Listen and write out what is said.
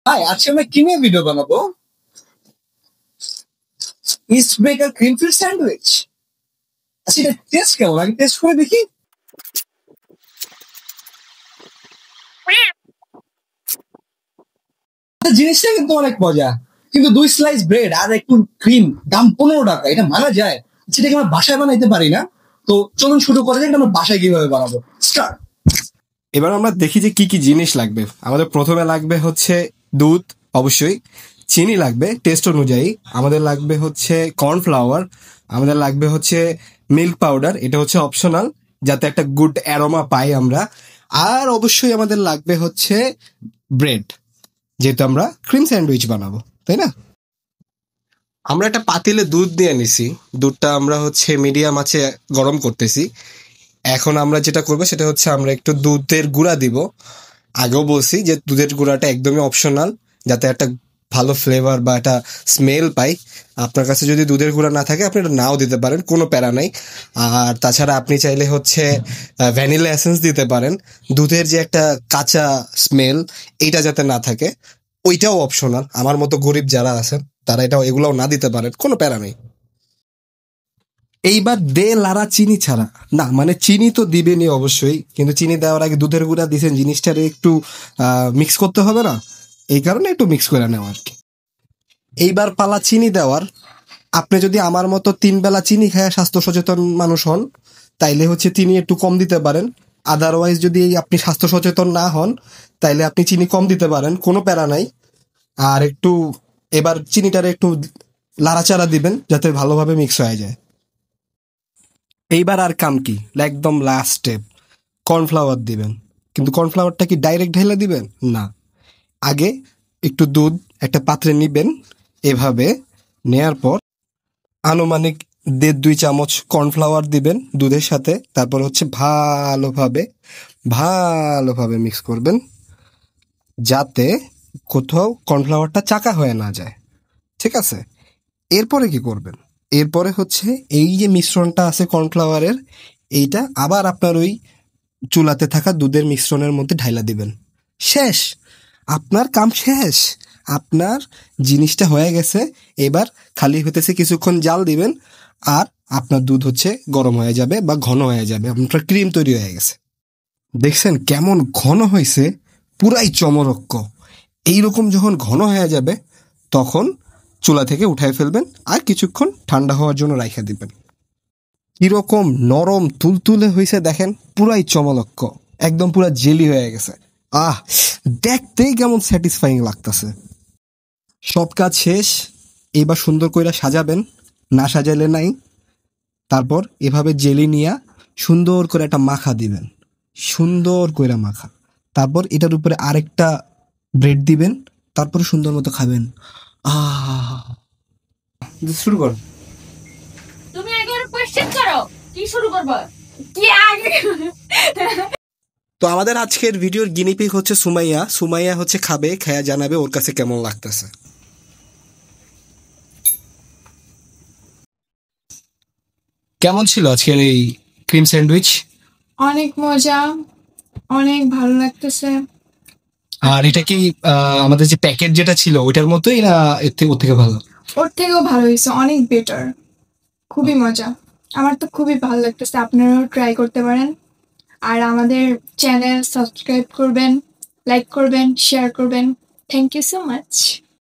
High, আজকে আমরা কি নিয়ে ভিডিও বানাবো? ইস্ট বেকার ক্রিম ফিল্ড স্যান্ডউইচ। আচ্ছা, এটা টেস্ট কেমন? আগে টেস্ট করে দেখি। জিনিসটা কিন্তু অনেক মজা, কিন্তু 2 স্লাইস ব্রেড আর একটু ক্রিম, দাম 15 টাকা। এটা মানা যায়? সেটাকে আমরা বাসায় বানাইতে পারি না? তো চলুন শুরু করা যাক, আমরা বাসায় কিভাবে বানাবো। স্টার্ট। এবার আমরা দেখি যে কি কি জিনিস লাগবে। আমাদের প্রথমে লাগবে হচ্ছে দুধ, অবশ্যই চিনি লাগবে টেস্ট অনুযায়ী, আমাদের লাগবে হচ্ছে কর্নফ্লাওয়ার, আমাদের লাগবে হচ্ছে মিল্ক পাউডার, এটা হচ্ছে অপশনাল যাতে একটা গুড অ্যারোমা পাই আমরা, আর অবশ্যই আমাদের লাগবে হচ্ছে ব্রেড, যেহেতু আমরা ক্রিম স্যান্ডউইচ বানাবো, তাই না? আমরা একটা পাতিলে দুধ দিয়ে নিছি, দুধটা আমরা হচ্ছে মিডিয়াম আঁচে গরম করতেছি। এখন আমরা যেটা করবো সেটা হচ্ছে আমরা একটু দুধের গুঁড়া দিব। আগেও বলছি যে দুধের গুঁড়াটা একদমই অপশনাল, যাতে একটা ভালো ফ্লেভার বা একটা স্মেল পাই। আপনার কাছে যদি দুধের গুঁড়া না থাকে আপনি এটা নাও দিতে পারেন, কোনো প্যারা নাই। আর তাছাড়া আপনি চাইলে হচ্ছে ভ্যানিলা এসেন্স দিতে পারেন। দুধের যে একটা কাঁচা স্মেল, এইটা যাতে না থাকে, ওইটাও অপশনাল। আমার মতো গরিব যারা আছেন তারা এগুলোও না দিতে পারেন, কোনো প্যারা নেই। এইবার দে লারা চিনি ছাড়া না, মানে চিনি তো দিবেনই অবশ্যই, কিন্তু চিনি দেওয়ার আগে দুধের গুঁড়া দিয়েছেন, জিনিসটারে একটু মিক্স করতে হবে না, এই কারণে একটু মিক্স করে নেওয়া আর কি। এইবার পালা চিনি দেওয়ার। আপনি যদি আমার মতো 3 বেলা চিনি খায় স্বাস্থ্য সচেতন মানুষ হন, তাইলে হচ্ছে চিনি একটু কম দিতে পারেন। আদারওয়াইজ যদি আপনি স্বাস্থ্য সচেতন না হন, তাইলে আপনি চিনি কম দিতে পারেন, কোনো প্যারা নাই। আর একটু এবার চিনিটারে একটু লাড়াচাড়া দিবেন যাতে ভালোভাবে মিক্স হয়ে যায়। এইবার আর কাম কি, একদম লাস্ট স্টেপ, কর্নফ্লাওয়ার দিবেন। কিন্তু কর্নফ্লাওয়ারটা কি ডাইরেক্ট ঢেলে দিবেন না, আগে একটু দুধ একটা পাত্রে নিবেন, এভাবে নেয়ার পর আনুমানিক 1.5-2 চামচ কর্নফ্লাওয়ার দিবেন দুধের সাথে। তারপর হচ্ছে ভালোভাবে ভালোভাবে মিক্স করবেন যাতে কোথাও কর্নফ্লাওয়ারটা চাকা হয়ে না যায়, ঠিক আছে? এরপরে কি করবেন, এরপরে হচ্ছে এই যে মিশ্রণটা আছে কর্নফ্লাওয়ারের, এইটা আবার আপনার ওই চুলাতে থাকা দুধের মিশ্রণের মধ্যে ঢাইলা দিবেন। শেষ, আপনার কাম শেষ, আপনার জিনিসটা হয়ে গেছে। এবার খালি হতেছে কিছুক্ষণ জাল দিবেন আর আপনার দুধ হচ্ছে গরম হয়ে যাবে বা ঘন হয়ে যাবে, আপনার ক্রিম তৈরি হয়ে গেছে। দেখছেন কেমন ঘন হয়েছে, পুরাই চমরক্ক। এইরকম যখন ঘন হয়ে যাবে তখন চুলা থেকে উঠায় ফেলবেন আর কিছুক্ষণ ঠান্ডা হওয়ার জন্য রাইখা দিবেন। কিরকম নরম তুলতুলে হয়েছে দেখেন, পুরাই চমলক্ক, একদম পুরা জেলি হয়ে গেছে। দেখতেই কেমন স্যাটিসফাইং লাগতেছে। সব কাজ শেষ, এবার সুন্দর করে সাজাবেন, না সাজাইলে নাই। তারপর এভাবে জেলি নিয়ে সুন্দর করে একটা মাখা দিবেন, সুন্দর করে মাখা। তারপর এটার উপরে আরেকটা ব্রেড দিবেন, তারপর সুন্দর মতো খাবেন। শুরু কর। তুমি একবার কোশ্চেন করো, কি শুরু করব, কি আগে। তো আমাদের আজকের ভিডিওর গিনিপিগ হচ্ছে সুমাইয়া। সুমাইয়া হচ্ছে খাবে, খেয়া জানাবে ওর কাছে কেমন লাগতেছে। কেমন ছিল আজকের এই ক্রিম স্যান্ডউইচ? অনেক মজা, অনেক ভালো লাগতেছে। আর এটা কি আমাদের যে প্যাকেট যেটা ছিল ওইটার মতোই না ওর থেকে ভালো? ওর থেকেও ভালো হয়েছে, অনেক বেটার, খুবই মজা। আমার তো খুবই ভালো লাগতেছে, আপনারাও ট্রাই করতে পারেন। আর আমাদের চ্যানেল সাবস্ক্রাইব করবেন, লাইক করবেন, শেয়ার করবেন। Thank you so much.